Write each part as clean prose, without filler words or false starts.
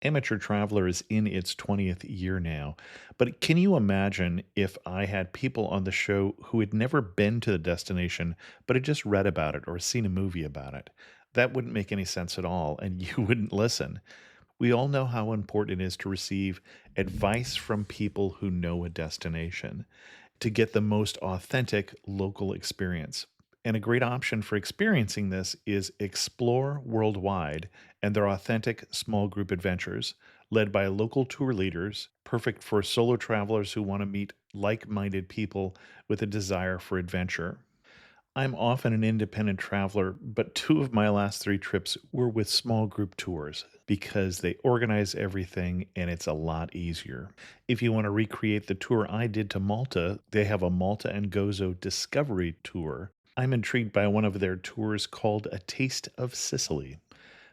Amateur Traveler is in its 20th year now, but can you imagine if I had people on the show who had never been to the destination, but had just read about it or seen a movie about it? That wouldn't make any sense at all, and you wouldn't listen. We all know how important it is to receive advice from people who know a destination to get the most authentic local experience. And a great option for experiencing this is Explore Worldwide and their authentic small group adventures, led by local tour leaders, perfect for solo travelers who want to meet like minded people with a desire for adventure. I'm often an independent traveler, but two of my last three trips were with small group tours because they organize everything and it's a lot easier. If you want to recreate the tour I did to Malta, they have a Malta and Gozo Discovery Tour. I'm intrigued by one of their tours called A Taste of Sicily.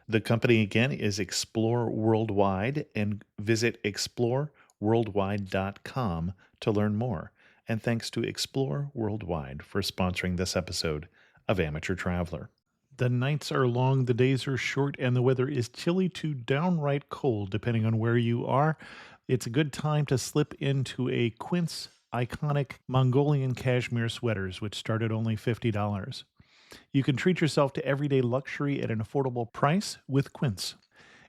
The company again is Explore Worldwide, and visit exploreworldwide.com to learn more. And thanks to Explore Worldwide for sponsoring this episode of Amateur Traveler. The nights are long, the days are short, and the weather is chilly to downright cold, depending on where you are. It's a good time to slip into a Quince iconic Mongolian cashmere sweaters, which start at only $50. You can treat yourself to everyday luxury at an affordable price with Quince.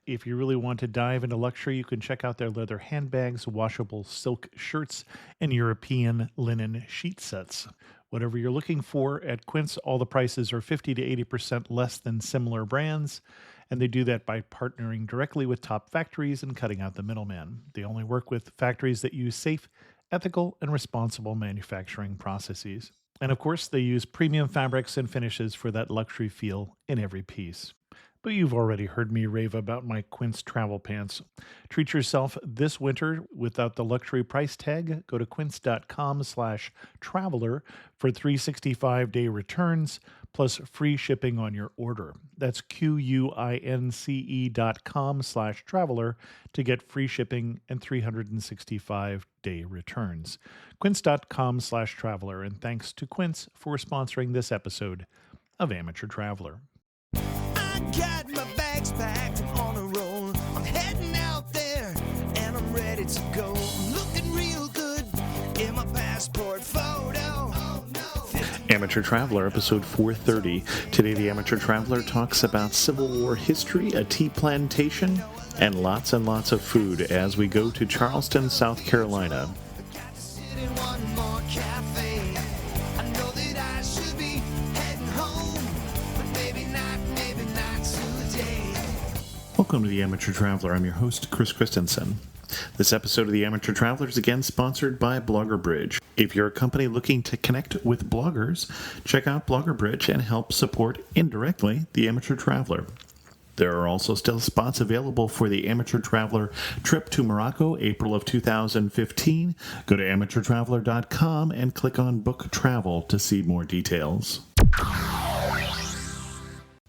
If you really want to dive into luxury, you can check out their leather handbags, washable silk shirts, and European linen sheet sets. Whatever you're looking for at Quince, all the prices are 50 to 80% less than similar brands, and they do that by partnering directly with top factories and cutting out the middleman. They only work with factories that use safe, ethical, and responsible manufacturing processes. And of course, they use premium fabrics and finishes for that luxury feel in every piece. But you've already heard me rave about my Quince travel pants. Treat yourself this winter without the luxury price tag. Go to quince.com/traveler for 365-day returns plus free shipping on your order. That's QUINCE.com/traveler to get free shipping and 365-day returns. Quince.com/traveler. And thanks to Quince for sponsoring this episode of Amateur Traveler. Got my bags packed, I'm on a roll. I'm heading out there and I'm ready to go. I'm looking real good in my passport photo. Oh, no. Amateur Traveler, episode 430. Today, the Amateur Traveler talks about Civil War history, a tea plantation, and lots of food as we go to Charleston, South Carolina. Got to sit in one more cafe. I know that I should be heading home, but maybe not today. Welcome to the Amateur Traveler. I'm your host, Chris Christensen. This episode of the Amateur Traveler is again sponsored by Blogger Bridge. If you're a company looking to connect with bloggers, check out Blogger Bridge and help support indirectly the Amateur Traveler. There are also still spots available for the Amateur Traveler trip to Morocco, April of 2015. Go to amateurtraveler.com and click on Book Travel to see more details.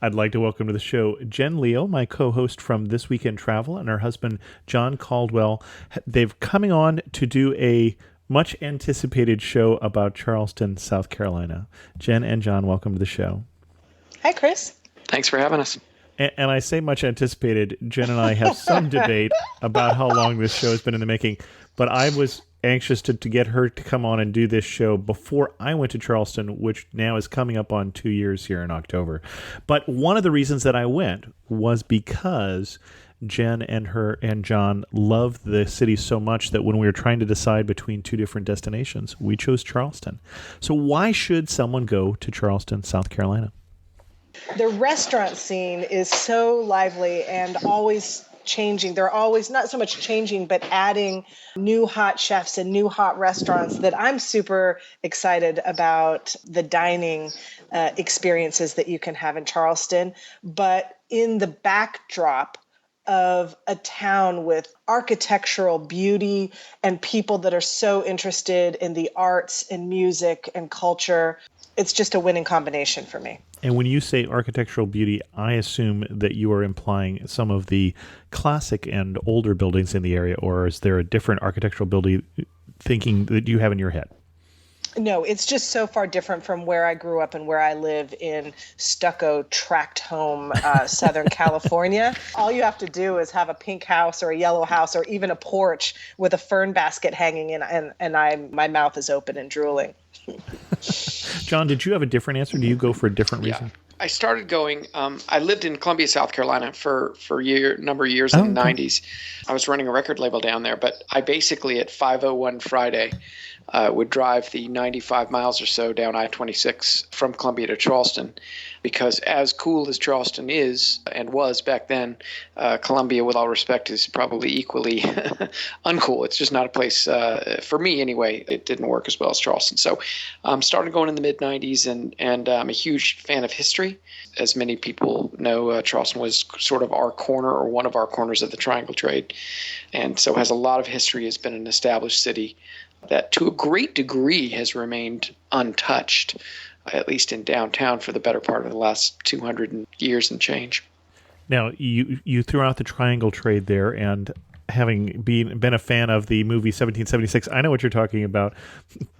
I'd like to welcome to the show Jen Leo, my co-host from This Week in Travel, and her husband, John Caldwell. They've coming on to do a much anticipated show about Charleston, South Carolina. Jen and John, welcome to the show. Hi, Chris. Thanks for having us. And I say much anticipated. Jen and I have some debate about how long this show has been in the making, but I was anxious to get her to come on and do this show before I went to Charleston, which now is coming up on 2 years here in October. But one of the reasons that I went was because Jen and John love the city so much that when we were trying to decide between two different destinations, we chose Charleston. So why should someone go to Charleston, South Carolina? The restaurant scene is so lively and always changing. They're always not so much changing, but adding new hot chefs and new hot restaurants that I'm super excited about the dining experiences that you can have in Charleston. But in the backdrop of a town with architectural beauty and people that are so interested in the arts and music and culture, it's just a winning combination for me. And when you say architectural beauty, I assume that you are implying some of the classic and older buildings in the area, or is there a different architectural building thinking that you have in your head? No, it's just so far different from where I grew up and where I live in stucco tract home, Southern California. All you have to do is have a pink house or a yellow house or even a porch with a fern basket hanging in, and my mouth is open and drooling. John, did you have a different answer? Do you go for a different reason? I started going. I lived in Columbia, South Carolina for a number of years Oh, in the okay. 90s. I was running a record label down there, but I basically at 5:01 Friday would drive the 95 miles or so down I-26 from Columbia to Charleston, because as cool as Charleston is and was back then, Columbia, with all respect, is probably equally uncool. It's just not a place, for me anyway, it didn't work as well as Charleston. So started going in the mid-90s, and I'm a huge fan of history. As many people know, Charleston was sort of our corner, or one of our corners of the triangle trade, and so has a lot of history, has been an established city that to a great degree has remained untouched, at least in downtown, for the better part of the last 200 years and change. Now, you threw out the triangle trade there, and having been a fan of the movie 1776, I know what you're talking about.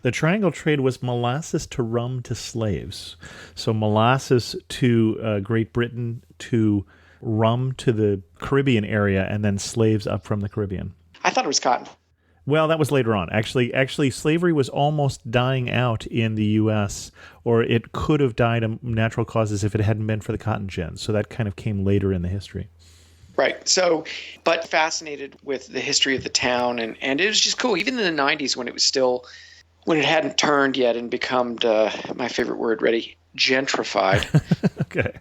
The triangle trade was molasses to rum to slaves. So molasses to Great Britain, to rum to the Caribbean area, and then slaves up from the Caribbean. I thought it was cotton. Well, that was later on. Actually, slavery was almost dying out in the U.S., or it could have died of natural causes if it hadn't been for the cotton gin. So that kind of came later in the history. Right. So, but fascinated with the history of the town, and it was just cool. Even in the 90s, when it hadn't turned yet and become, my favorite word, ready, gentrified. Okay.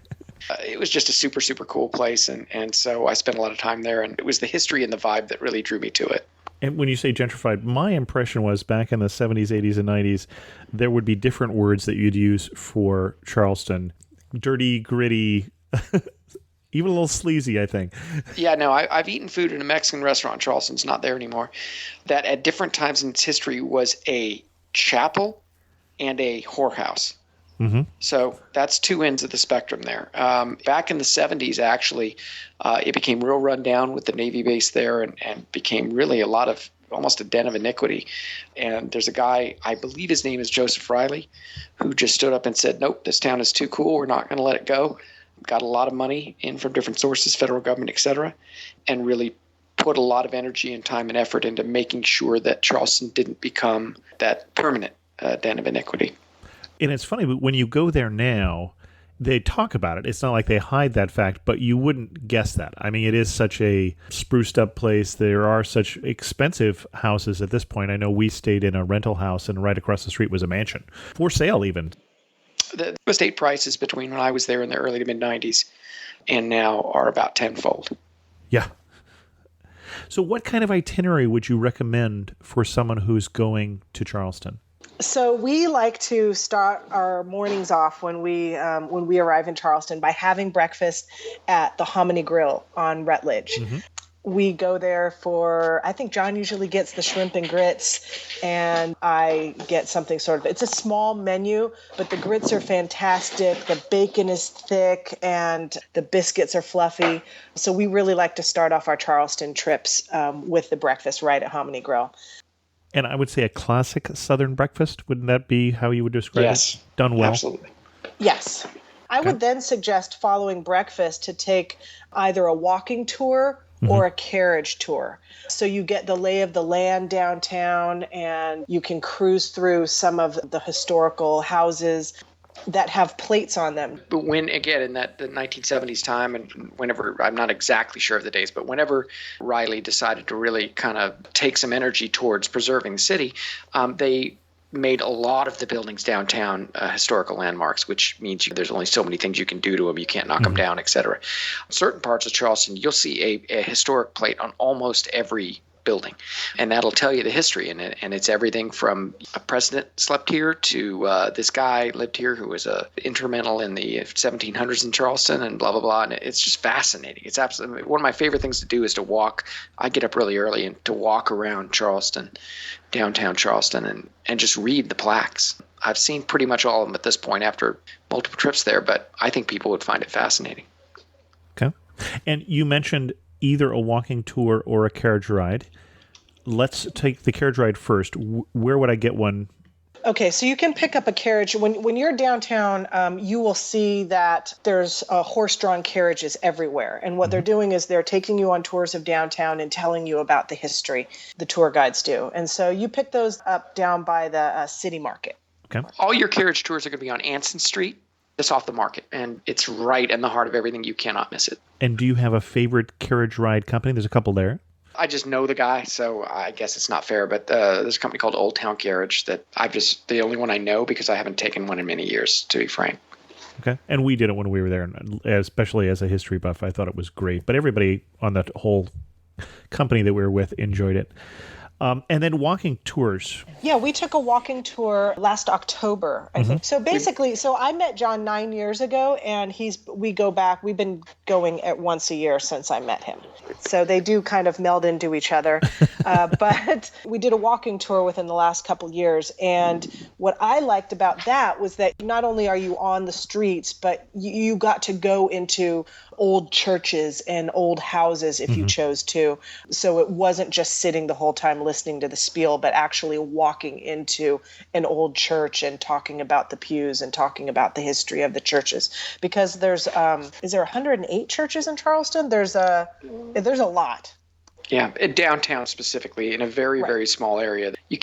It was just a super, super cool place. And so I spent a lot of time there, and it was the history and the vibe that really drew me to it. And when you say gentrified, my impression was back in the 70s, 80s, and 90s, there would be different words that you'd use for Charleston. Dirty, gritty, even a little sleazy, I think. Yeah, no, I've eaten food in a Mexican restaurant. Charleston's not there anymore. That at different times in its history was a chapel and a whorehouse. Mm-hmm. So that's two ends of the spectrum there. Back in the 70s, actually, it became real run down with the Navy base there, and became really almost a den of iniquity. And there's a guy, I believe his name is Joseph Riley, who just stood up and said, nope, this town is too cool. We're not going to let it go. Got a lot of money in from different sources, federal government, et cetera, and really put a lot of energy and time and effort into making sure that Charleston didn't become that permanent den of iniquity. And it's funny, when you go there now, they talk about it. It's not like they hide that fact, but you wouldn't guess that. I mean, it is such a spruced up place. There are such expensive houses at this point. I know we stayed in a rental house, and right across the street was a mansion. For sale, even. The estate prices between when I was there in the early to mid-90s and now are about tenfold. Yeah. So what kind of itinerary would you recommend for someone who's going to Charleston? So we like to start our mornings off when we arrive in Charleston by having breakfast at the Hominy Grill on Rutledge. Mm-hmm. We go there for, I think John usually gets the shrimp and grits, and I get something it's a small menu, but the grits are fantastic. The bacon is thick and the biscuits are fluffy. So we really like to start off our Charleston trips with the breakfast right at Hominy Grill. And I would say a classic Southern breakfast. Wouldn't that be how you would describe Yes, it? Done well? Absolutely. Yes. I would then suggest following breakfast to take either a walking tour or a carriage tour. So you get the lay of the land downtown, and you can cruise through some of the historical houses that have plates on them. But when, again, in the 1970s time, and whenever, I'm not exactly sure of the days, but whenever Riley decided to really kind of take some energy towards preserving the city, they made a lot of the buildings downtown historical landmarks, which means there's only so many things you can do to them. You can't knock them down, et cetera. Certain parts of Charleston, you'll see a historic plate on almost every building, and that'll tell you the history in it. And it's everything from a president slept here to this guy lived here who was instrumental in the 1700s in Charleston, and blah blah blah. And it's just fascinating. It's absolutely one of my favorite things to do is to walk. I get up really early and to walk around Charleston, downtown Charleston, and just read the plaques. I've seen pretty much all of them at this point after multiple trips there, but I think people would find it fascinating. Okay. And you mentioned either a walking tour or a carriage ride. Let's take the carriage ride first. Where would I get one? Okay, so you can pick up a carriage. When you're downtown, you will see that there's horse-drawn carriages everywhere. And what they're doing is they're taking you on tours of downtown and telling you about the history. The tour guides do. And so you pick those up down by the city market. Okay. All your carriage tours are going to be on Anson Street, just off the market. And it's right in the heart of everything. You cannot miss it. And do you have a favorite carriage ride company? There's a couple there. I just know the guy, so I guess it's not fair. But there's a company called Old Town Carriage that the only one I know because I haven't taken one in many years, to be frank. Okay. And we did it when we were there, and especially as a history buff, I thought it was great. But everybody on that whole company that we were with enjoyed it. And then walking tours. Yeah, we took a walking tour last October, I think. So basically, I met John 9 years ago, and we've been going at once a year since I met him. So they do kind of meld into each other. But we did a walking tour within the last couple years. And what I liked about that was that not only are you on the streets, but you got to go into old churches and old houses if you chose to. So it wasn't just sitting the whole time listening to the spiel, but actually walking into an old church and talking about the pews and talking about the history of the churches. Because there's, is there 108 churches in Charleston? There's a lot. Yeah, downtown specifically, in a very, very small area. You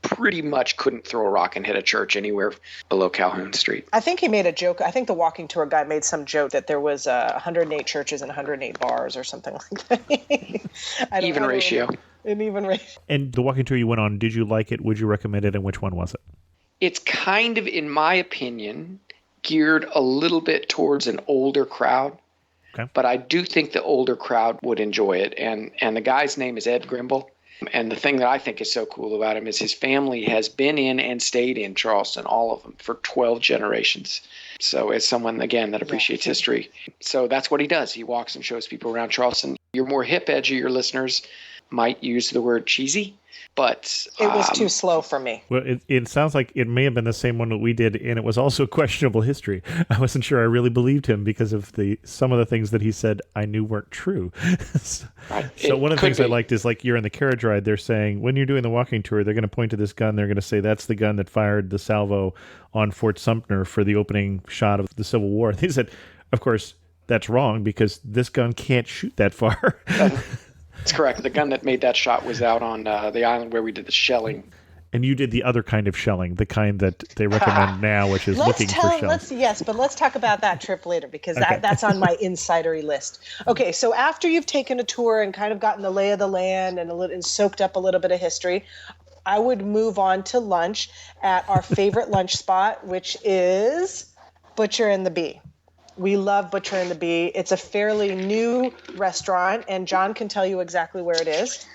pretty much couldn't throw a rock and hit a church anywhere below Calhoun Street. I think he made a joke. I think the walking tour guy made some joke that there was 108 churches and 108 bars or something like that. Even ratio. An even ratio. And the walking tour you went on, did you like it? Would you recommend it? And which one was it? It's kind of, in my opinion, geared a little bit towards an older crowd. Okay. But I do think the older crowd would enjoy it. And the guy's name is Ed Grimble. And the thing that I think is so cool about him is his family has been in and stayed in Charleston, all of them, for 12 generations. So as someone, again, that appreciates history. So that's what he does. He walks and shows people around Charleston. Your more hip edge of your listeners might use the word cheesy, but it was too slow for me. Well, it sounds like it may have been the same one that we did, and it was also questionable history. I wasn't sure I really believed him because of some of the things that he said I knew weren't true. So one of the things I liked is, like, you're in the carriage ride, they're saying, when you're doing the walking tour, they're going to point to this gun, they're going to say that's the gun that fired the salvo on Fort Sumter for the opening shot of the Civil War. They said, of course, that's wrong because this gun can't shoot that far. That's correct. The gun that made that shot was out on the island where we did the shelling. And you did the other kind of shelling, the kind that they recommend now, which is looking for shells. Yes, but let's talk about that trip later because that's on my insidery list. Okay, so after you've taken a tour and kind of gotten the lay of the land and soaked up a little bit of history, I would move on to lunch at our favorite lunch spot, which is Butcher and the Bee. We love Butcher and the Bee. It's a fairly new restaurant, and John can tell you exactly where it is.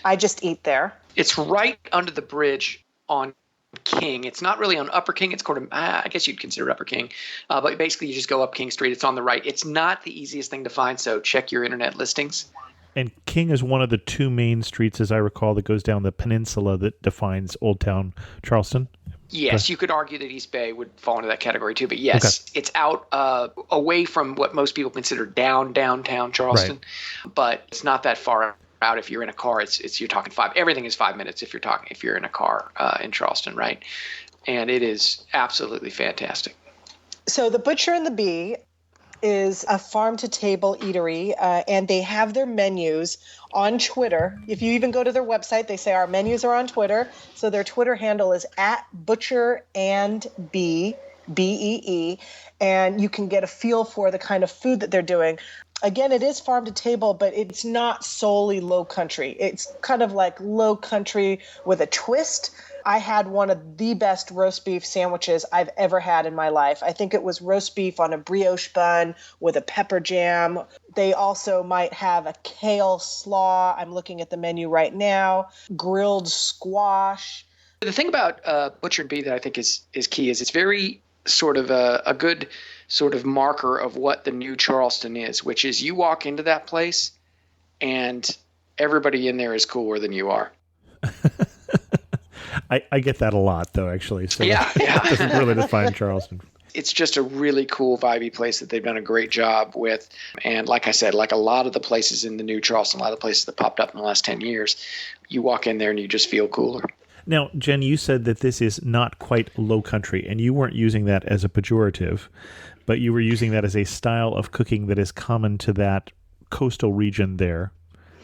I just eat there. It's right under the bridge on King. It's not really on Upper King. It's I guess you'd consider Upper King. But basically, you just go up King Street. It's on the right. It's not the easiest thing to find, so check your internet listings. And King is one of the two main streets, as I recall, that goes down the peninsula that defines Old Town Charleston. Yes, you could argue that East Bay would fall into that category too, but yes, It's out away from what most people consider downtown Charleston, but it's not that far out. If you're in a car, it's you're talking everything is 5 minutes if you're in a car in Charleston, right? And it is absolutely fantastic. So the Butcher and the Bee is a farm-to-table eatery, and they have their menus on Twitter. If you even go to their website, they say our menus are on Twitter. So their Twitter handle is @ButcherandBee, BEE, and you can get a feel for the kind of food that they're doing. Again, it is farm-to-table, but it's not solely low country. It's kind of like low country with a twist. I had one of the best roast beef sandwiches I've ever had in my life. I think it was roast beef on a brioche bun with a pepper jam. They also might have a kale slaw. I'm looking at the menu right now. Grilled squash. The thing about Butcher and Bee that I think is key is it's very sort of a good sort of marker of what the new Charleston is, which is you walk into that place and everybody in there is cooler than you are. I get that a lot, though, actually. So yeah. That doesn't really define Charleston. It's just a really cool, vibey place that they've done a great job with. And like I said, like a lot of the places in the new Charleston, a lot of the places that popped up in the last 10 years, you walk in there and you just feel cooler. Now, Jen, you said that this is not quite low country, and you weren't using that as a pejorative, but you were using that as a style of cooking that is common to that coastal region there.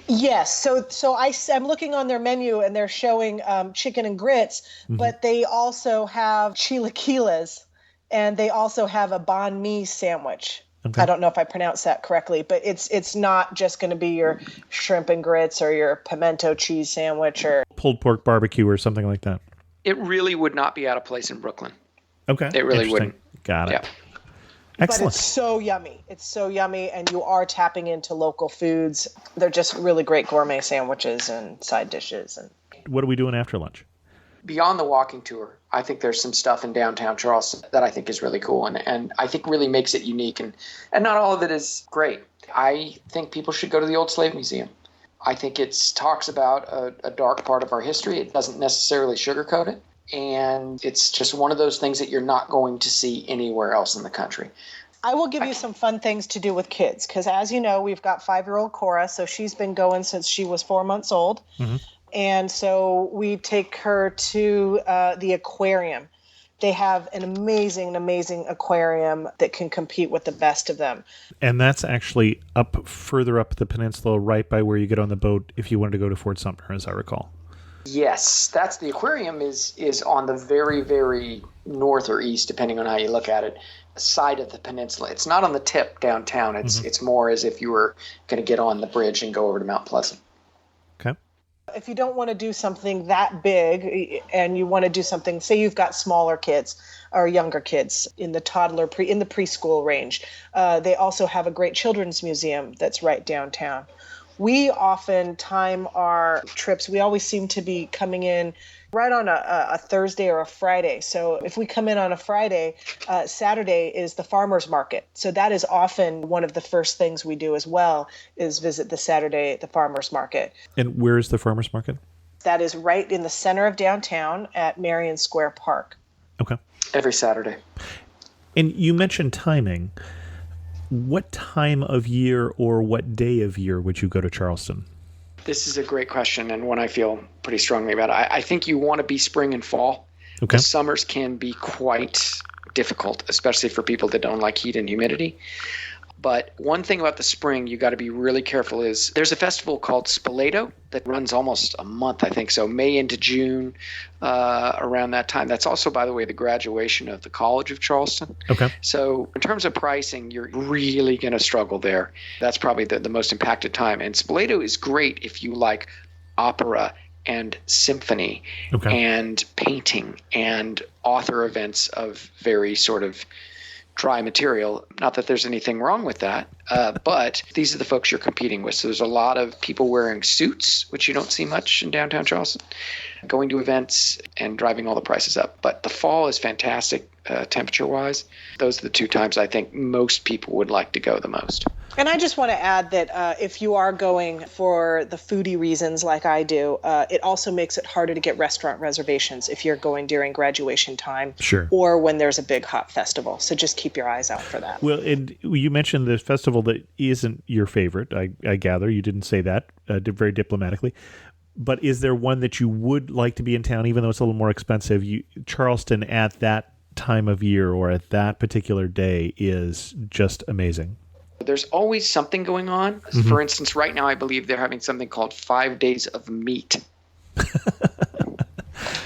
Yes. I'm looking on their menu and they're showing chicken and grits, but they also have chilaquiles and they also have a banh mi sandwich. Okay. I don't know if I pronounced that correctly, but it's not just going to be your shrimp and grits or your pimento cheese sandwich or Pulled pork barbecue or something like that. It really would not be out of place in Brooklyn. Okay. It really Interesting. wouldn't. Got it. Yeah. Excellent. But it's so yummy. It's so yummy, and you are tapping into local foods. They're just really great gourmet sandwiches and side dishes. And What are we doing after lunch? Beyond the walking tour, I think there's some stuff in downtown Charleston that I think is really cool and I think really makes it unique. And not all of it is great. I think people should go to the Old Slave Museum. I think it talks about a dark part of our history. It doesn't necessarily sugarcoat it. And it's just one of those things that you're not going to see anywhere else in the country. I will give you some fun things to do with kids because, as you know, we've got 5-year-old Cora, so she's been going since she was 4 months old. Mm-hmm. And so we take her to the aquarium. They have an amazing aquarium that can compete with the best of them. And that's actually further up the peninsula, right by where you get on the boat if you wanted to go to Fort Sumter, as I recall. Yes, that's the aquarium is on the very, very north or east, depending on how you look at it, side of the peninsula. It's not on the tip downtown. It's more as if you were going to get on the bridge and go over to Mount Pleasant. Okay. If you don't want to do something that big and you want to do something, say you've got smaller kids or younger kids in the in the preschool range, they also have a great children's museum that's right downtown. We often time our trips. We always seem to be coming in right on a Thursday or a Friday. So if we come in on a Friday, Saturday is the farmer's market. So that is often one of the first things we do as well is visit the farmer's market. And where is the farmer's market? That is right in the center of downtown at Marion Square Park. Okay. Every Saturday. And you mentioned timing. What time of year or what day of year would you go to Charleston? This is a great question and one I feel pretty strongly about. I think you want to be spring and fall. Okay. The summers can be quite difficult, especially for people that don't like heat and humidity. But one thing about the spring you got to be really careful is there's a festival called Spoleto that runs almost a month, I think. So May into June, around that time. That's also, by the way, the graduation of the College of Charleston. Okay. So in terms of pricing, you're really going to struggle there. That's probably the most impacted time. And Spoleto is great if you like opera and symphony and painting and author events of very sort of dry material. Not that there's anything wrong with that, but these are the folks you're competing with. So there's a lot of people wearing suits, which you don't see much in downtown Charleston, going to events and driving all the prices up. But the fall is fantastic temperature-wise. Those are the two times I think most people would like to go the most. And I just want to add that if you are going for the foodie reasons like I do, it also makes it harder to get restaurant reservations if you're going during graduation time or when there's a big hot festival. So just keep your eyes out for that. Well, and you mentioned the festival that isn't your favorite. I gather you didn't say that very diplomatically. But is there one that you would like to be in town, even though it's a little more expensive? Charleston at that time of year or at that particular day is just amazing. There's always something going on. Mm-hmm. For instance, right now I believe they're having something called 5 days of meat.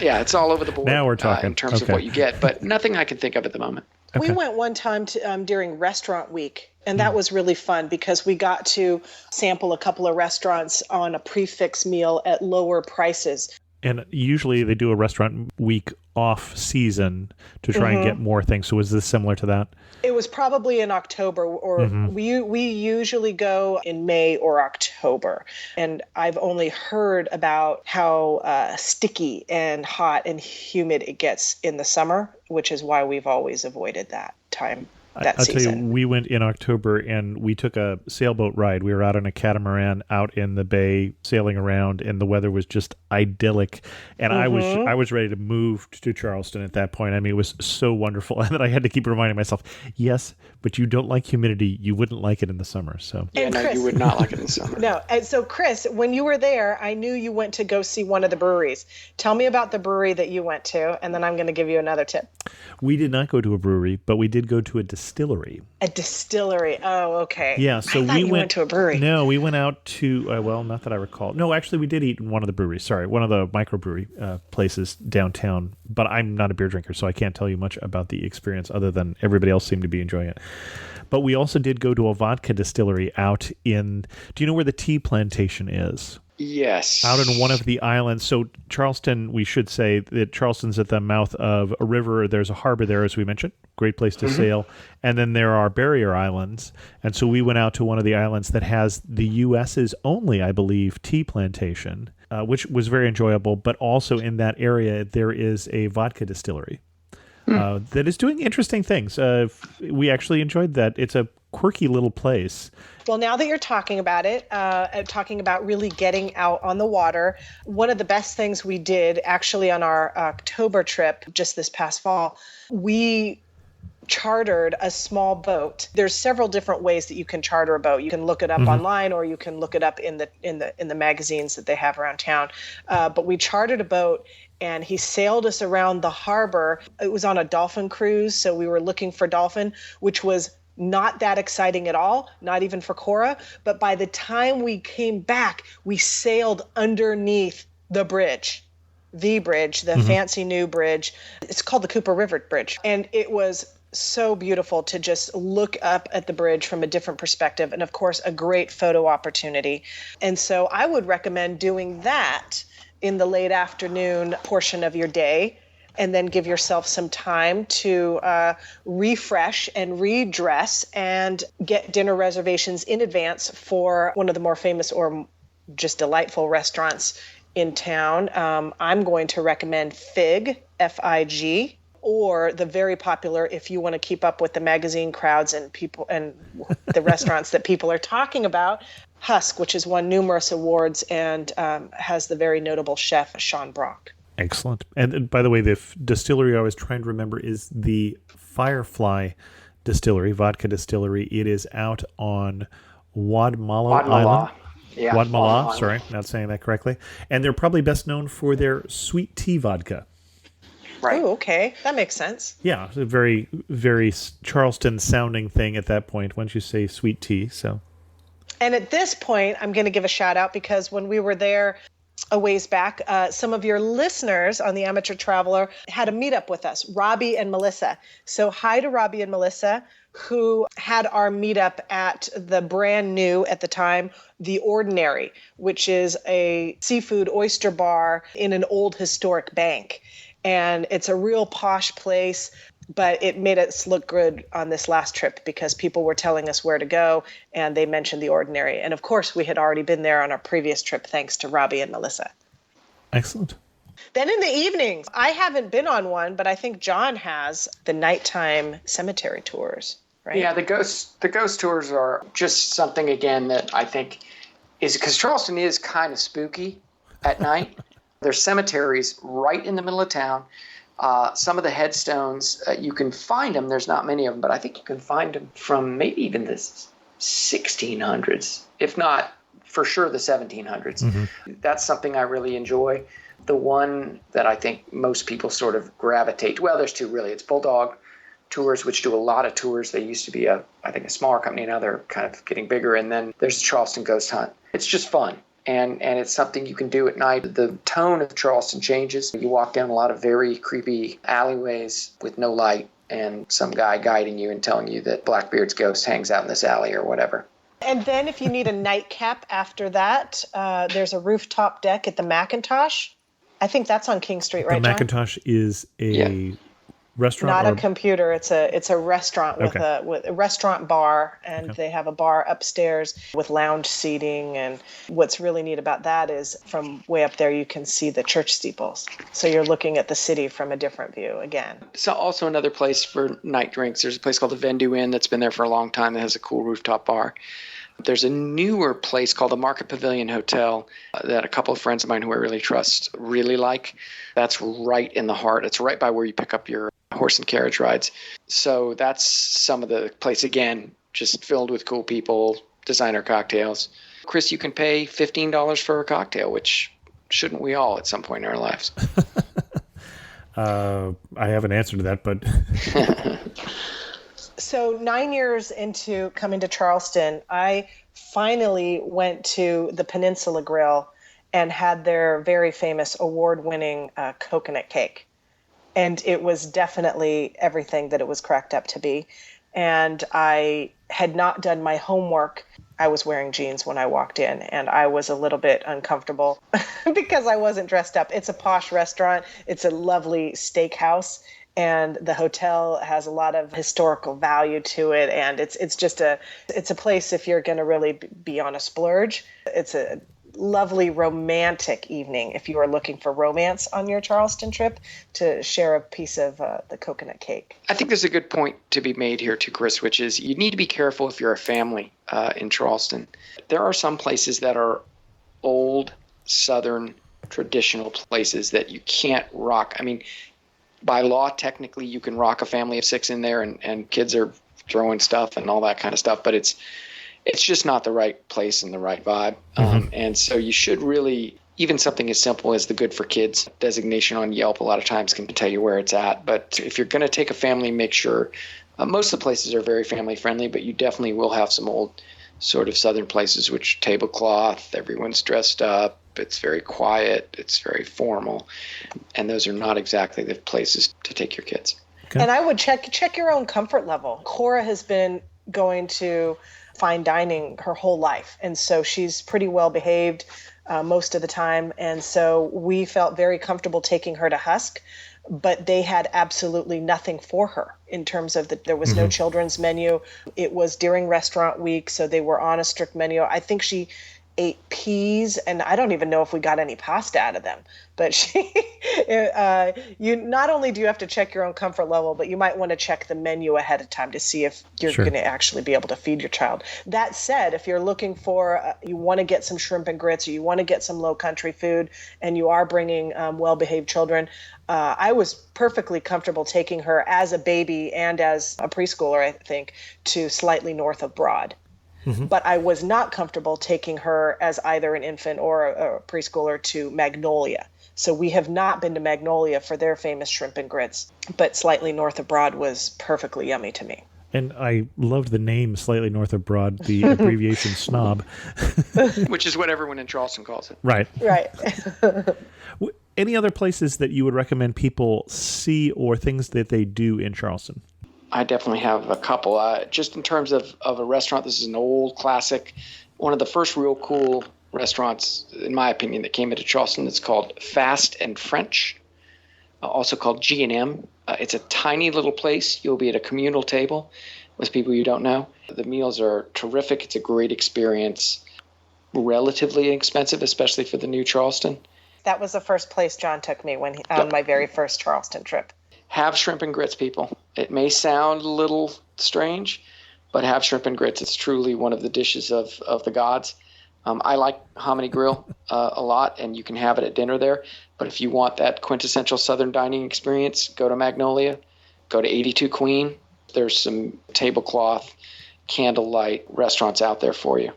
Yeah, it's all over the board. Now we're talking. In terms of what you get, but nothing I can think of at the moment. We went one time during restaurant week, and that was really fun because we got to sample a couple of restaurants on a prefix meal at lower prices. And usually they do a restaurant week off season to try and get more things. So is this similar to that? It was probably in October, or we usually go in May or October. And I've only heard about how sticky and hot and humid it gets in the summer, which is why we've always avoided that time. that I'll tell you, season. we went in October and we took a sailboat ride. We were out on a catamaran out in the bay sailing around, and the weather was just idyllic. And I was ready to move to Charleston at that point. I mean, it was so wonderful. And then I had to keep reminding myself, yes, but you don't like humidity. You wouldn't like it in the summer. So Yeah, no, Chris, you would not like it in the summer. No. And so, Chris, when you were there, I knew you went to go see one of the breweries. Tell me about the brewery that you went to, and then I'm going to give you another tip. we did not go to a brewery, but we did go to a distillery. A distillery. Oh, okay. Yeah, so I thought you went to a brewery. No, we went out to well, not that I recall. No, actually, we did eat in one of the breweries. Sorry, one of the microbrewery places downtown. But I'm not a beer drinker, so I can't tell you much about the experience other than everybody else seemed to be enjoying it. But we also did go to a vodka distillery out in. Do you know where the tea plantation is? Yes. Out in one of the islands. So Charleston, we should say that Charleston's at the mouth of a river. There's a harbor there, as we mentioned. Great place to sail. And then there are barrier islands. And so we went out to one of the islands that has the U.S.'s only, I believe, tea plantation, which was very enjoyable. But also in that area, there is a vodka distillery that is doing interesting things. We actually enjoyed that. It's a quirky little place. Well, now that you're talking about it, talking about really getting out on the water, one of the best things we did actually on our October trip just this past fall, we chartered a small boat. There's several different ways that you can charter a boat. You can look it up online, or you can look it up in the magazines that they have around town. But we chartered a boat, and he sailed us around the harbor. It was on a dolphin cruise, so we were looking for dolphin, which was not that exciting at all, not even for Cora. But by the time we came back, we sailed underneath the bridge, the fancy new bridge. It's called the Cooper River Bridge. And it was so beautiful to just look up at the bridge from a different perspective. And of course, a great photo opportunity. And so I would recommend doing that in the late afternoon portion of your day, and then give yourself some time to refresh and redress and get dinner reservations in advance for one of the more famous or just delightful restaurants in town. I'm going to recommend Fig, F-I-G, or the very popular, if you want to keep up with the magazine crowds and people and the restaurants that people are talking about, Husk, which has won numerous awards and has the very notable chef Sean Brock. Excellent. And by the way, the distillery I was trying to remember is the Firefly Distillery, vodka distillery. It is out on Wadmalaw Island. Yeah. Wadmalaw, sorry, not saying that correctly. And they're probably best known for their sweet tea vodka. Right. Oh, okay. That makes sense. Yeah, it's a very, very Charleston sounding thing at that point once you say sweet tea. So, And at this point, I'm going to give a shout out because when we were there a ways back, some of your listeners on the Amateur Traveler had a meetup with us, Robbie and Melissa. So hi to Robbie and Melissa, who had our meetup at the brand new, at the time, The Ordinary, which is a seafood oyster bar in an old historic bank. And it's a real posh place, but it made us look good on this last trip because people were telling us where to go, and they mentioned The Ordinary. And of course, we had already been there on our previous trip, thanks to Robbie and Melissa. excellent. Then in the evenings, I haven't been on one, but I think John has the nighttime cemetery tours, right? Yeah, the ghost tours are just something, again, that I think is, because Charleston is kind of spooky at night. There's cemeteries right in the middle of town. Some of the headstones, you can find them. There's not many of them, but I think you can find them from maybe even the 1600s, if not for sure the 1700s. That's something I really enjoy. The one that I think most people sort of gravitate, well, there's two really. It's Bulldog Tours, which do a lot of tours. They used to be I think a smaller company. Now they're kind of getting bigger. And then there's the Charleston Ghost Hunt. It's just fun. And it's something you can do at night. The tone of Charleston changes. You walk down a lot of very creepy alleyways with no light and some guy guiding you and telling you that Blackbeard's ghost hangs out in this alley or whatever. And then if you need a nightcap after that, there's a rooftop deck at the Macintosh. I think that's on King Street, right, The John? Macintosh is a Restaurant Not a or computer. It's a restaurant with okay. a restaurant bar, and Okay. they have a bar upstairs with lounge seating. And what's really neat about that is from way up there you can see the church steeples. So you're looking at the city from a different view again. So also another place for night drinks. There's a place called the Vendu Inn that's been there for a long time that has a cool rooftop bar. There's a newer place called the Market Pavilion Hotel that a couple of friends of mine who I really trust really like. That's right in the heart. It's right by where you pick up your horse and carriage rides. So that's some of the place, again, just filled with cool people, designer cocktails. Chris, you can pay $15 for a cocktail, which shouldn't we all at some point in our lives? I have an answer to that, but So 9 years into coming to Charleston, I finally went to the Peninsula Grill and had their very famous award-winning coconut cake. And it was definitely everything that it was cracked up to be. And I had not done my homework. I was wearing jeans when I walked in, and I was a little bit uncomfortable because I wasn't dressed up. It's a posh restaurant. It's a lovely steakhouse, and the hotel has a lot of historical value to it. And it's just it's a place if you're going to really be on a splurge. It's a lovely romantic evening if you are looking for romance on your Charleston trip, to share a piece of the coconut cake. I think there's a good point to be made here too, Chris, which is you need to be careful if you're a family in Charleston. There are some places that are old Southern traditional places that you can't rock. I mean, by law, technically, you can rock a family of 6 in there, and kids are throwing stuff and all that kind of stuff, but it's just not the right place and the right vibe. And so you should really, even something as simple as the Good for Kids designation on Yelp a lot of times can tell you where it's at. But if you're going to take a family, make sure most of the places are very family friendly, but you definitely will have some old sort of Southern places, which tablecloth, everyone's dressed up, it's very quiet, it's very formal. And those are not exactly the places to take your kids. Okay. And I would check your own comfort level. Cora has been going to fine dining her whole life, and so she's pretty well behaved most of the time, and so we felt very comfortable taking her to Husk, but they had absolutely nothing for her in terms of there was no children's menu. It was during restaurant week, so they were on a strict menu. I think she ate peas, and I don't even know if we got any pasta out of them. But you not only do you have to check your own comfort level, but you might want to check the menu ahead of time to see if you're Sure. going to actually be able to feed your child. That said, if you're looking for, you want to get some shrimp and grits, or you want to get some low country food, and you are bringing well-behaved children, I was perfectly comfortable taking her as a baby and as a preschooler, I think, to slightly north of Broad. But I was not comfortable taking her as either an infant or a preschooler to Magnolia. So we have not been to Magnolia for their famous shrimp and grits, but slightly north of Broad was perfectly yummy to me. And I loved the name slightly north of Broad, the abbreviation SNOB. Which is what everyone in Charleston calls it. Right. Right. Any other places that you would recommend people see or things that they do in Charleston? I definitely have a couple. Just in terms of a restaurant, this is an old classic. One of the first real cool restaurants, in my opinion, that came into Charleston. It's called Fast and French, also called G&M. It's a tiny little place. You'll be at a communal table with people you don't know. The meals are terrific. It's a great experience. Relatively inexpensive, especially for the new Charleston. That was the first place John took me on my very first Charleston trip. Have shrimp and grits, people. It may sound a little strange, but have shrimp and grits. It's truly one of the dishes of the gods. I like hominy grill a lot, and you can have it at dinner there. But if you want that quintessential Southern dining experience, go to Magnolia, go to 82 Queen. There's some tablecloth, candlelight restaurants out there for you.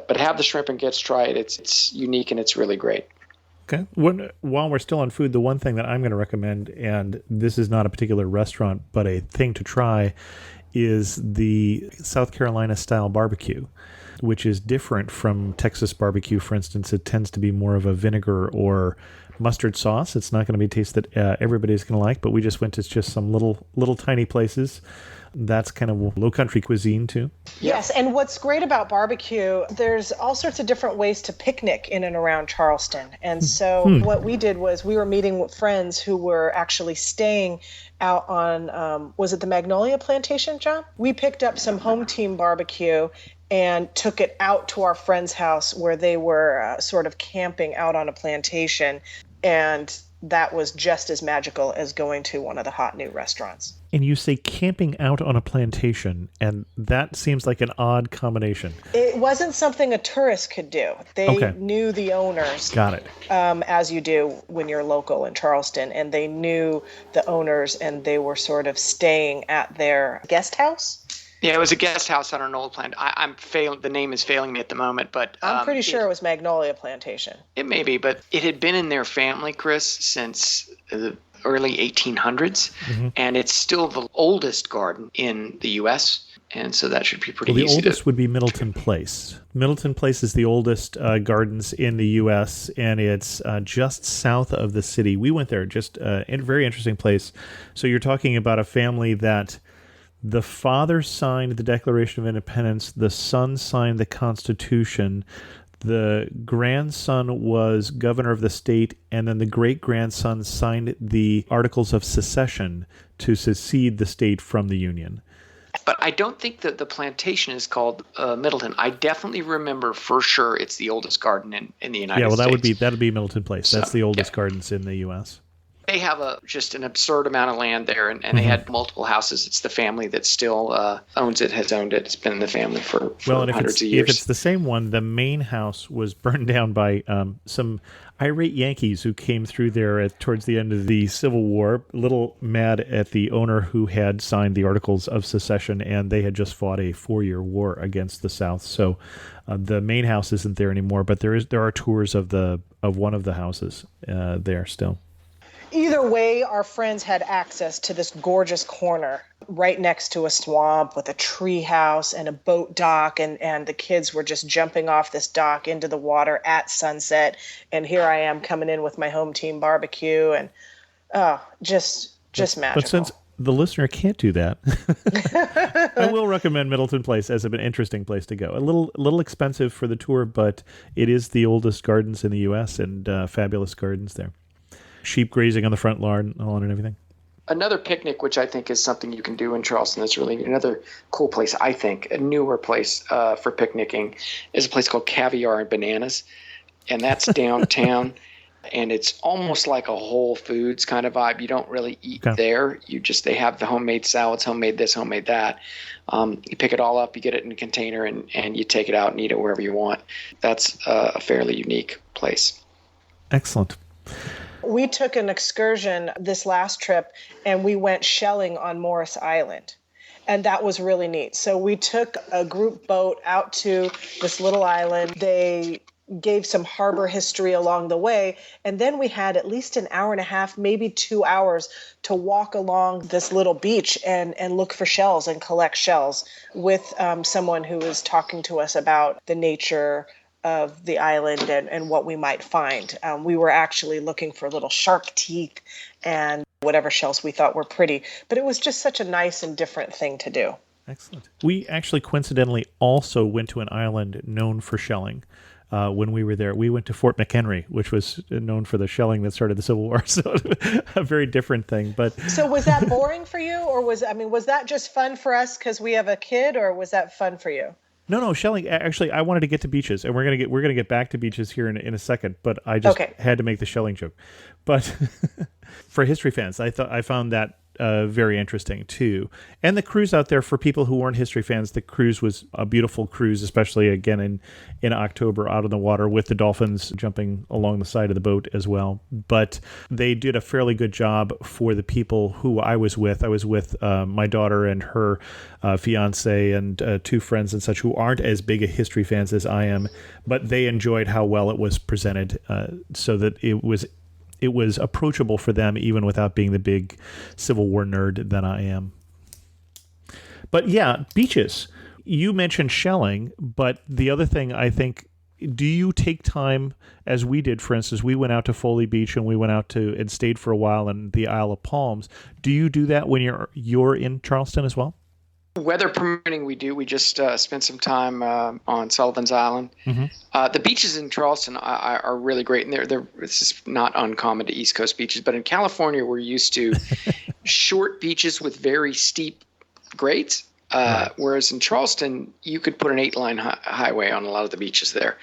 But have the shrimp and grits, try it. It's unique, and it's really great. Okay. While we're still on food, the one thing that I'm going to recommend, and this is not a particular restaurant, but a thing to try, is the South Carolina style barbecue. which is different from Texas barbecue, for instance. It tends to be more of a vinegar or mustard sauce. It's not going to be a taste that everybody's going to like, but we just went to just some little tiny places. That's kind of low country cuisine too. Yes, and what's great about barbecue, there's all sorts of different ways to picnic in and around Charleston. And so what we did was we were meeting with friends who were actually staying out on, was it the Magnolia Plantation, John? We picked up some home team barbecue and took it out to our friend's house where they were sort of camping out on a plantation. And that was just as magical as going to one of the hot new restaurants. And you say camping out on a plantation, and that seems like an odd combination. It wasn't something a tourist could do. They knew the owners. Got it. As you do when you're local in Charleston, and they knew the owners, and they were sort of staying at their guest house. Yeah, it was a guest house on an old plant. I'm failing. The name is failing me at the moment, but I'm pretty sure it was Magnolia Plantation. It may be, but it had been in their family, Chris, since the early 1800s, and it's still the oldest garden in the U.S., and so that should be pretty easy. The oldest would be Middleton Place. Middleton Place is the oldest gardens in the U.S., and it's just south of the city. We went there, just a very interesting place. So you're talking about a family that the father signed the Declaration of Independence, the son signed the Constitution, the grandson was governor of the state, and then the great-grandson signed the Articles of Secession to secede the state from the Union. But I don't think that the plantation is called Middleton. I definitely remember for sure it's the oldest garden in the United States. Yeah, well, that'd be Middleton Place. That's the oldest gardens in the U.S. They have just an absurd amount of land there, and they had multiple houses. It's the family that still owns it, has owned it. It's been in the family for hundreds of years. If it's the same one, the main house was burned down by some irate Yankees who came through there towards the end of the Civil War, a little mad at the owner who had signed the Articles of Secession, and they had just fought a 4-year war against the South. So the main house isn't there anymore, but there are tours of one of the houses there still. Either way, our friends had access to this gorgeous corner right next to a swamp with a tree house and a boat dock, and the kids were just jumping off this dock into the water at sunset. And here I am coming in with my home team barbecue, and just magical. But since the listener can't do that, I will recommend Middleton Place as an interesting place to go. A little expensive for the tour, but it is the oldest gardens in the U.S. and fabulous gardens there. Sheep grazing on the front lawn and everything. Another picnic, which I think is something you can do in Charleston that's really another cool place, I think, a newer place for picnicking, is a place called Caviar and Bananas. And that's downtown. And it's almost like a Whole Foods kind of vibe. You don't really eat there. They have the homemade salads, homemade this, homemade that. You pick it all up, you get it in a container, and you take it out and eat it wherever you want. That's a fairly unique place. Excellent. We took an excursion this last trip, and we went shelling on Morris Island. And that was really neat. So we took a group boat out to this little island. They gave some harbor history along the way. And then we had at least an hour and a half, maybe 2 hours to walk along this little beach and look for shells and collect shells with someone who was talking to us about the nature of the island and what we might find. We were actually looking for little shark teeth and whatever shells we thought were pretty. But it was just such a nice and different thing to do. Excellent. We actually coincidentally also went to an island known for shelling. When we were there, we went to Fort McHenry, which was known for the shelling that started the Civil War. So a very different thing. But so was that boring for you, or was that just fun for us because we have a kid, or was that fun for you? No, shelling. Actually, I wanted to get to beaches, and we're gonna get back to beaches here in a second. But I just had to make the shelling joke. But for history fans, I found that very interesting too. And the cruise out there, for people who weren't history fans, the cruise was a beautiful cruise, especially again in October out on the water with the dolphins jumping along the side of the boat as well. But they did a fairly good job for the people who I was with. I was with my daughter and her fiance and 2 friends and such who aren't as big a history fans as I am, but they enjoyed how well it was presented, so that it was approachable for them, even without being the big Civil War nerd that I am. But yeah, beaches. you mentioned shelling, but the other thing I think, do you take time, as we did, for instance, we went out to Foley Beach and we went out to and stayed for a while in the Isle of Palms. Do you do that when you're in Charleston as well? Weather permitting, we do. We just spent some time on Sullivan's Island. The beaches in Charleston are really great, and it's just not uncommon to East Coast beaches. But in California, we're used to short beaches with very steep grades. Whereas in Charleston, you could put an 8-line highway on a lot of the beaches there.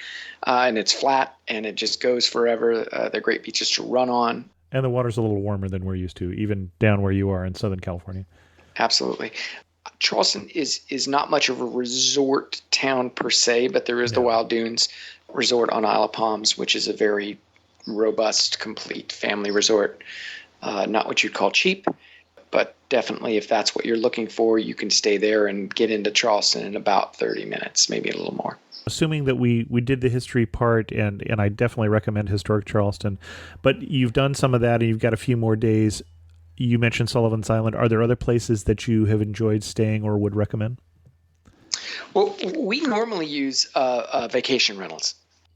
And it's flat and it just goes forever. They're great beaches to run on. And the water's a little warmer than we're used to, even down where you are in Southern California. Absolutely. Charleston is not much of a resort town per se, but there is the Wild Dunes Resort on Isle of Palms, which is a very robust, complete family resort. Not what you'd call cheap, but definitely if that's what you're looking for, you can stay there and get into Charleston in about 30 minutes, maybe a little more. Assuming that we did the history part, and I definitely recommend Historic Charleston, but you've done some of that and you've got a few more days. You mentioned Sullivan's Island. Are there other places that you have enjoyed staying or would recommend? Well, we normally use vacation rentals.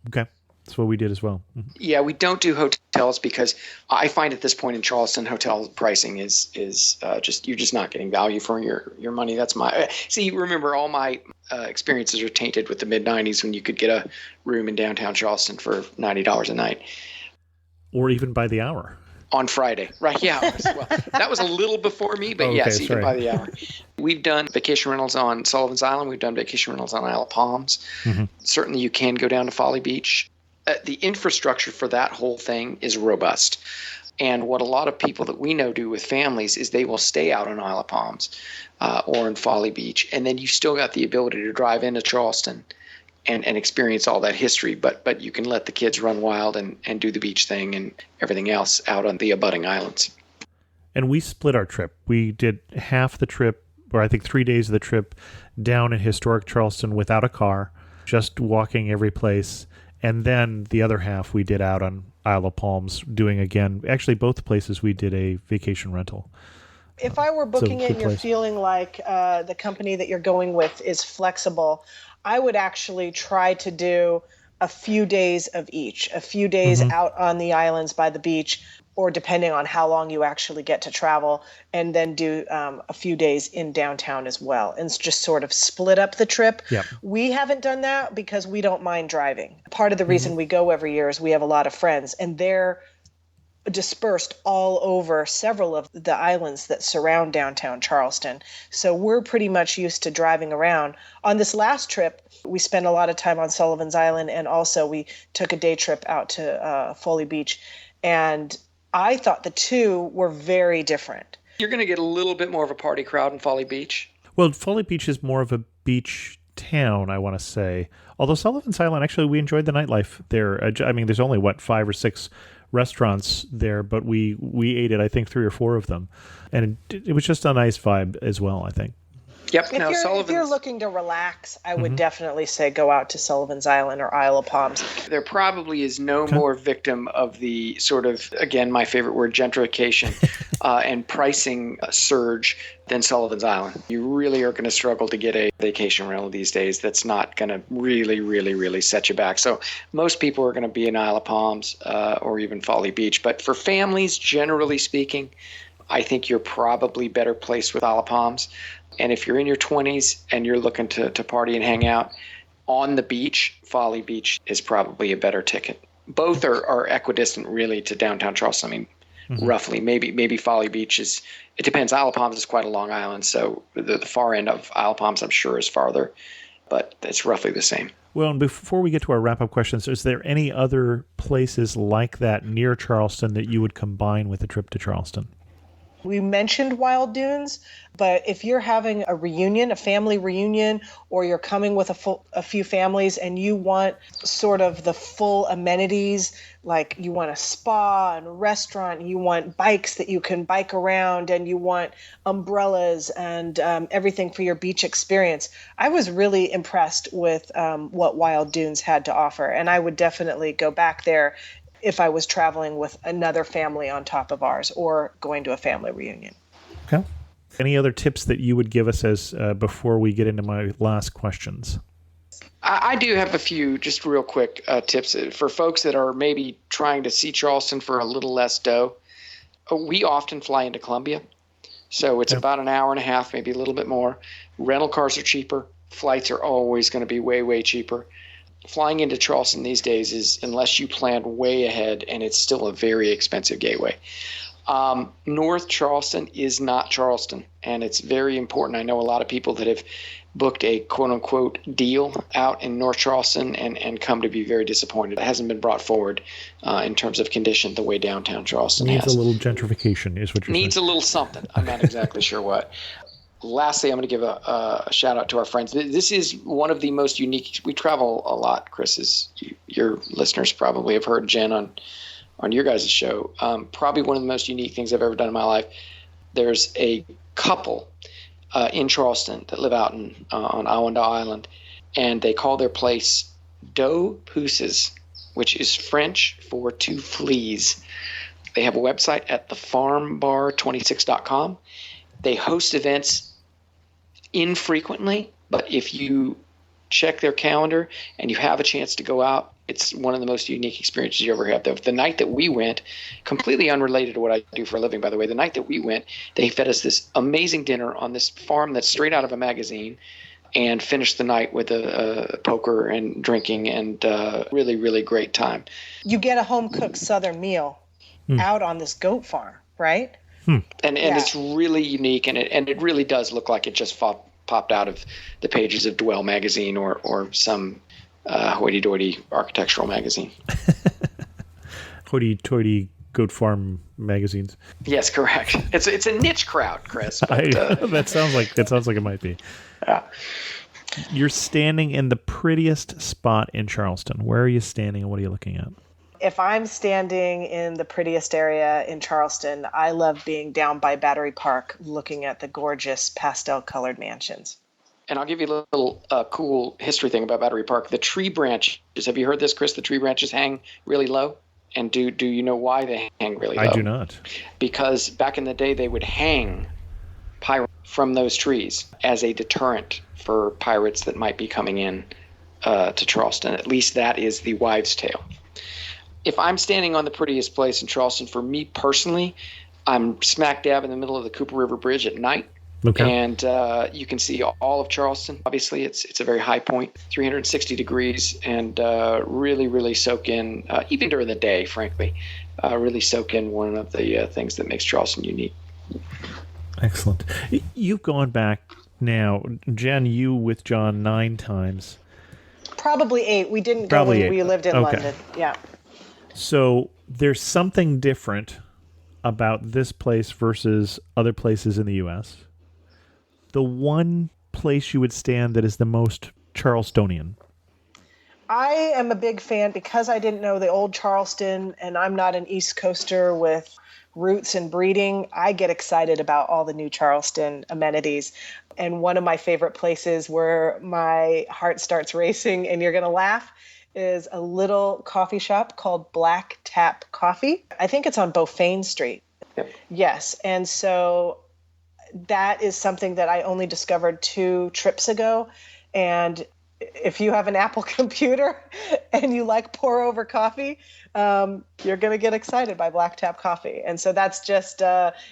Okay. That's what we did as well. Yeah, we don't do hotels because I find at this point in Charleston, hotel pricing is just, you're just not getting value for your money. That's my see. Remember, all my experiences are tainted with the mid-'90s when you could get a room in downtown Charleston for $90 a night, or even by the hour. On Friday, right? Yeah, well, that was a little before me, but yes, even by the hour. We've done vacation rentals on Sullivan's Island. We've done vacation rentals on Isle of Palms. Certainly, you can go down to Folly Beach. The infrastructure for that whole thing is robust. And what a lot of people that we know do with families is they will stay out on Isle of Palms or in Folly Beach, and then you still got the ability to drive into Charleston and experience all that history, but you can let the kids run wild and do the beach thing and everything else out on the abutting islands. And we split our trip. We did half the trip, or I think 3 days of the trip, down in historic Charleston without a car, just walking every place. And then the other half we did out on Isle of Palms, doing again, actually both places we did a vacation rental. If I were booking it and you're feeling like the company that you're going with is flexible, I would actually try to do a few days of each, a few days out on the islands by the beach, or depending on how long you actually get to travel, and then do a few days in downtown as well, and just sort of split up the trip. Yep. We haven't done that because we don't mind driving. Part of the reason we go every year is we have a lot of friends, and they're dispersed all over several of the islands that surround downtown Charleston. So we're pretty much used to driving around. On this last trip, we spent a lot of time on Sullivan's Island, and also we took a day trip out to Foley Beach. And I thought the two were very different. You're going to get a little bit more of a party crowd in Folly Beach. Well, Foley Beach is more of a beach town, I want to say. Although Sullivan's Island, actually, we enjoyed the nightlife there. I mean, there's only, 5 or 6 restaurants there, but we ate at, I think, 3 or 4 of them. And it was just a nice vibe as well, I think. Yep. If you're looking to relax, I would definitely say go out to Sullivan's Island or Isle of Palms. There probably is no more victim of the sort of, again, my favorite word, gentrification and pricing surge than Sullivan's Island. You really are going to struggle to get a vacation rental these days that's not going to really, really, really set you back. So most people are going to be in Isle of Palms or even Folly Beach. But for families, generally speaking, I think you're probably better placed with Isle of Palms. And if you're in your 20s and you're looking to party and hang out on the beach, Folly Beach is probably a better ticket. Both are equidistant, really, to downtown Charleston. I mean, roughly. Maybe Folly Beach is, it depends. Isle of Palms is quite a long island, so the far end of Isle of Palms, I'm sure, is farther. But it's roughly the same. Well, and before we get to our wrap-up questions, is there any other places like that near Charleston that you would combine with a trip to Charleston? We mentioned Wild Dunes, but if you're having a reunion, a family reunion, or you're coming with a few families and you want sort of the full amenities, like you want a spa and a restaurant, you want bikes that you can bike around, and you want umbrellas and everything for your beach experience, I was really impressed with what Wild Dunes had to offer. And I would definitely go back there if I was traveling with another family on top of ours or going to a family reunion. Okay. Any other tips that you would give us as before we get into my last questions? I do have a few just real quick tips for folks that are maybe trying to see Charleston for a little less dough. We often fly into Columbia, so it's about an hour and a half, maybe a little bit more. Rental cars are cheaper. Flights are always going to be way, way cheaper. Flying into Charleston these days is, unless you plan way ahead, and it's still a very expensive gateway. North Charleston is not Charleston, and it's very important. I know a lot of people that have booked a quote-unquote deal out in North Charleston and come to be very disappointed. It hasn't been brought forward in terms of condition the way downtown Charleston Needs has. a little gentrification is what you're Needs saying. a little something. I'm not exactly sure what. Lastly, I'm going to give a shout-out to our friends. This is one of the most unique – we travel a lot, Chris, as your listeners probably have heard Jen on your guys' show. Probably one of the most unique things I've ever done in my life. There's a couple in Charleston that live out on Awanda Island, and they call their place Deux Pousses, which is French for two fleas. They have a website at thefarmbar26.com. They host events infrequently, but if you check their calendar and you have a chance to go out, it's one of the most unique experiences you ever have. The night that we went, completely unrelated to what I do for a living, by the way, the night that we went, they fed us this amazing dinner on this farm that's straight out of a magazine, and finished the night with a poker and drinking and really, really great time. You get a home-cooked Southern meal out on this goat farm, right? And it's really unique, and it really does look like it just popped out of the pages of Dwell magazine or some hoity-toity architectural magazine. Hoity-toity goat farm magazines. Yes, correct. It's a niche crowd, Chris. But, that sounds like it might be. Yeah. You're standing in the prettiest spot in Charleston. Where are you standing, and what are you looking at? If I'm standing in the prettiest area in Charleston, I love being down by Battery Park looking at the gorgeous pastel-colored mansions. And I'll give you a little cool history thing about Battery Park. The tree branches, have you heard this, Chris? The tree branches hang really low. And do you know why they hang really low? I do not. Because back in the day, they would hang pirates from those trees as a deterrent for pirates that might be coming in to Charleston. At least that is the wives' tale. If I'm standing on the prettiest place in Charleston, for me personally, I'm smack dab in the middle of the Cooper River Bridge at night. Okay. And you can see all of Charleston. Obviously, it's a very high point, 360 degrees, and really, really soak in, even during the day, frankly, really soak in one of the things that makes Charleston unique. Excellent. You've gone back now, Jen, you with John 9 times. Probably 8. We didn't go Probably when 8. we lived in Okay. London. Yeah. So there's something different about this place versus other places in the U.S. The one place you would stand that is the most Charlestonian. I am a big fan because I didn't know the old Charleston and I'm not an East Coaster with roots and breeding. I get excited about all the new Charleston amenities. And one of my favorite places where my heart starts racing, and you're going to laugh, is a little coffee shop called Black Tap Coffee. I think it's on Beaufane Street. Yep. Yes. And so that is something that I only discovered 2 trips ago. And if you have an Apple computer and you like pour over coffee, you're going to get excited by Black Tap Coffee. And so that's just,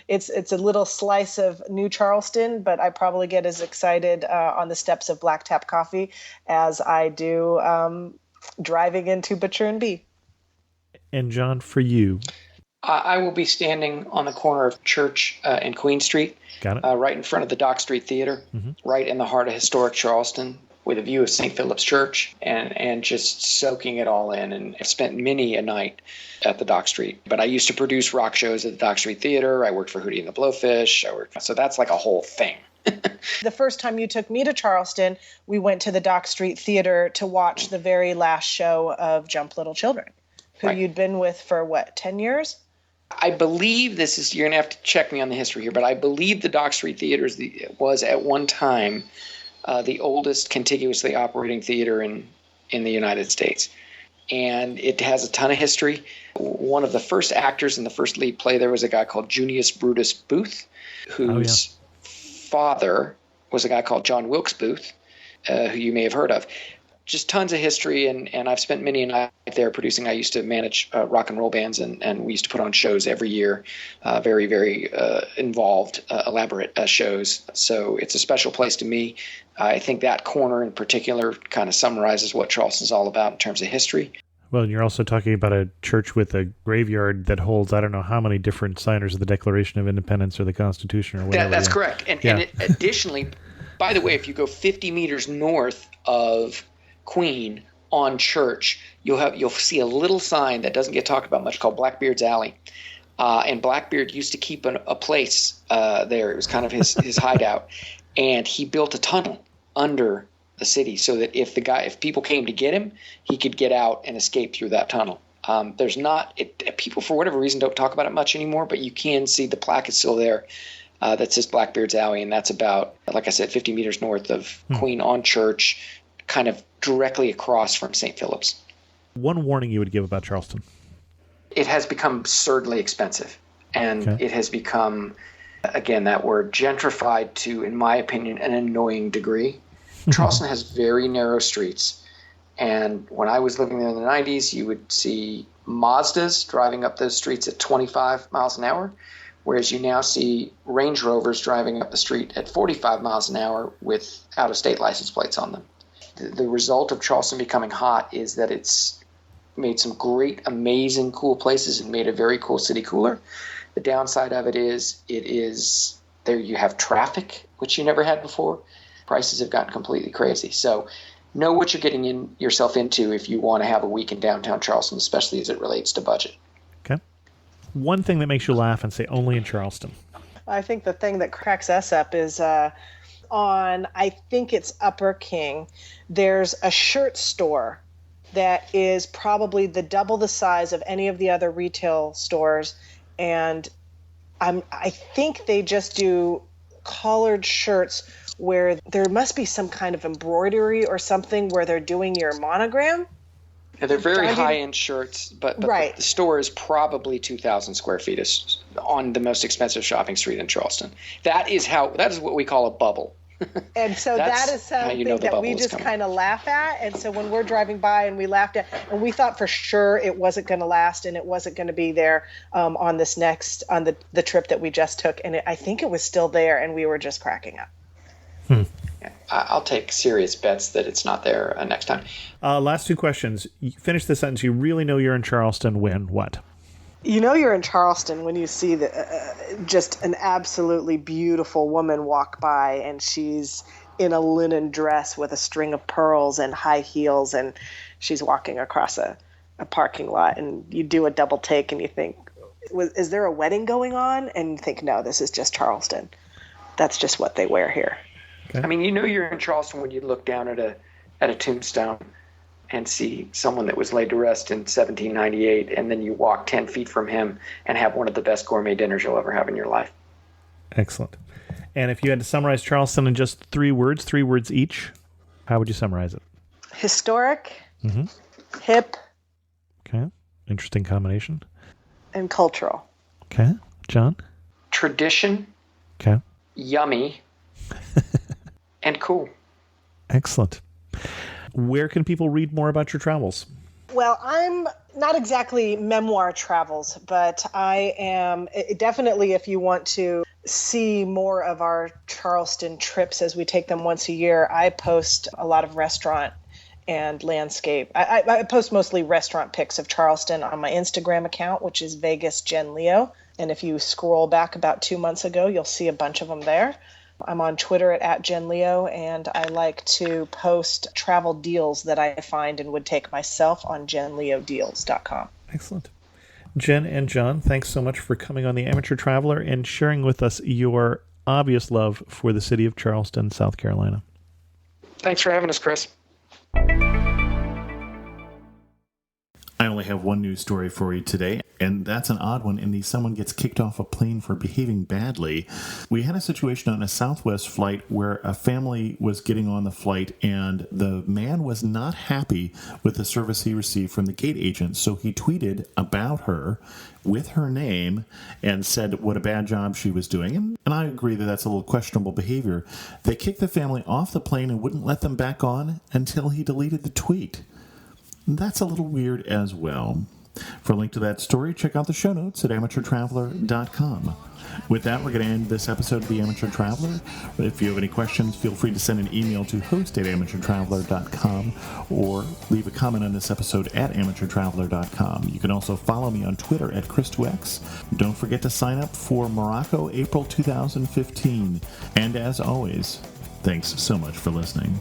it's a little slice of New Charleston, but I probably get as excited on the steps of Black Tap Coffee as I do driving into Butcher and Bee. And John, for you? I will be standing on the corner of Church and Queen Street. Got it. Right in front of the Dock Street Theater, right in the heart of historic Charleston, with a view of St. Philip's Church, and just soaking it all in. And I've spent many a night at the Dock Street. But I used to produce rock shows at the Dock Street Theater. I worked for Hootie and the Blowfish. So that's like a whole thing. The first time you took me to Charleston, we went to the Dock Street Theater to watch the very last show of Jump Little Children, who Right. you'd been with for, 10 years? I believe you're going to have to check me on the history here, but I believe the Dock Street Theater was at one time the oldest contiguously operating theater in the United States. And it has a ton of history. One of the first actors in the first lead play there was a guy called Junius Brutus Booth, whose father was a guy called John Wilkes Booth, who you may have heard of. Just tons of history, and I've spent many a night there producing. I used to manage rock and roll bands, and we used to put on shows every year, very, very involved, elaborate shows. So it's a special place to me. I think that corner in particular kind of summarizes what Charleston's all about in terms of history. Well, and you're also talking about a church with a graveyard that holds, I don't know how many different signers of the Declaration of Independence or the Constitution or whatever. That's correct. And additionally, by the way, if you go 50 meters north of Queen on Church, you'll see a little sign that doesn't get talked about much called Blackbeard's Alley. And Blackbeard used to keep a place there. It was kind of his hideout. And he built a tunnel under the city so that if people came to get him, he could get out and escape through that tunnel. People for whatever reason don't talk about it much anymore, but you can see the plaque is still there that says Blackbeard's Alley, and that's about, like I said, 50 meters north of Queen on Church, kind of directly across from St. Philip's. One warning you would give about Charleston? It has become absurdly expensive, and it has become, again, that word, gentrified to, in my opinion, an annoying degree. Charleston has very narrow streets, and when I was living there in the 90s, you would see Mazdas driving up those streets at 25 miles an hour, whereas you now see Range Rovers driving up the street at 45 miles an hour with out-of-state license plates on them. The result of Charleston becoming hot is that it's made some great, amazing, cool places and made a very cool city cooler. The downside of it is there you have traffic, which you never had before. Prices have gotten completely crazy. So know what you're getting yourself into if you want to have a week in downtown Charleston, especially as it relates to budget. Okay. One thing that makes you laugh and say only in Charleston. I think the thing that cracks us up is on, I think it's Upper King, there's a shirt store that is probably double the size of any of the other retail stores, and I think they just do collared shirts where there must be some kind of embroidery or something where they're doing your monogram. Yeah, they're very high-end shirts, but right. The store is probably 2,000 square feet on the most expensive shopping street in Charleston. That is what we call a bubble. And so that is something that we just kind of laugh at. And so when we're driving by and we laughed at, and we thought for sure it wasn't going to last and it wasn't going to be there on the trip that we just took. And I think it was still there and we were just cracking up. Yeah, I'll take serious bets that it's not there next time. Last two questions. You finish the sentence. You really know you're in Charleston when what? You know you're in Charleston when you see just an absolutely beautiful woman walk by, and she's in a linen dress with a string of pearls and high heels, and she's walking across a parking lot, and you do a double take and you think, is there a wedding going on? And you think, no, this is just Charleston. That's just what they wear here. Okay. I mean, you know you're in Charleston when you look down at a tombstone and see someone that was laid to rest in 1798, and then you walk 10 feet from him and have one of the best gourmet dinners you'll ever have in your life. Excellent. And if you had to summarize Charleston in just 3 words each, how would you summarize it? Historic, hip, okay, interesting combination, and cultural. Okay, John? Tradition, okay, yummy, and cool. Excellent. Where can people read more about your travels? Well, I'm not exactly memoir travels, but I am definitely, if you want to see more of our Charleston trips as we take them once a year, I post a lot of restaurant and landscape. I post mostly restaurant pics of Charleston on my Instagram account, which is Vegas Jen Leo. And if you scroll back about 2 months ago, you'll see a bunch of them there. I'm on Twitter at Jen Leo, and I like to post travel deals that I find and would take myself on jenleodeals.com. Excellent. Jen and John, thanks so much for coming on The Amateur Traveler and sharing with us your obvious love for the city of Charleston, South Carolina. Thanks for having us, Chris. I only only have one news story for you today, and that's an odd one in the someone gets kicked off a plane for behaving badly. We had a situation on a Southwest flight where a family was getting on the flight, and the man was not happy with the service he received from the gate agent, so he tweeted about her with her name and said what a bad job she was doing. And I agree that that's a little questionable behavior. They kicked the family off the plane and wouldn't let them back on until he deleted the tweet. That's a little weird as well. For a link to that story, check out the show notes at amateurtraveler.com. With that, we're going to end this episode of The Amateur Traveler. If you have any questions, feel free to send an email to host@amateurtraveler.com or leave a comment on this episode at amateurtraveler.com. You can also follow me on Twitter at Chris2X. Don't forget to sign up for Morocco April 2015. And as always, thanks so much for listening.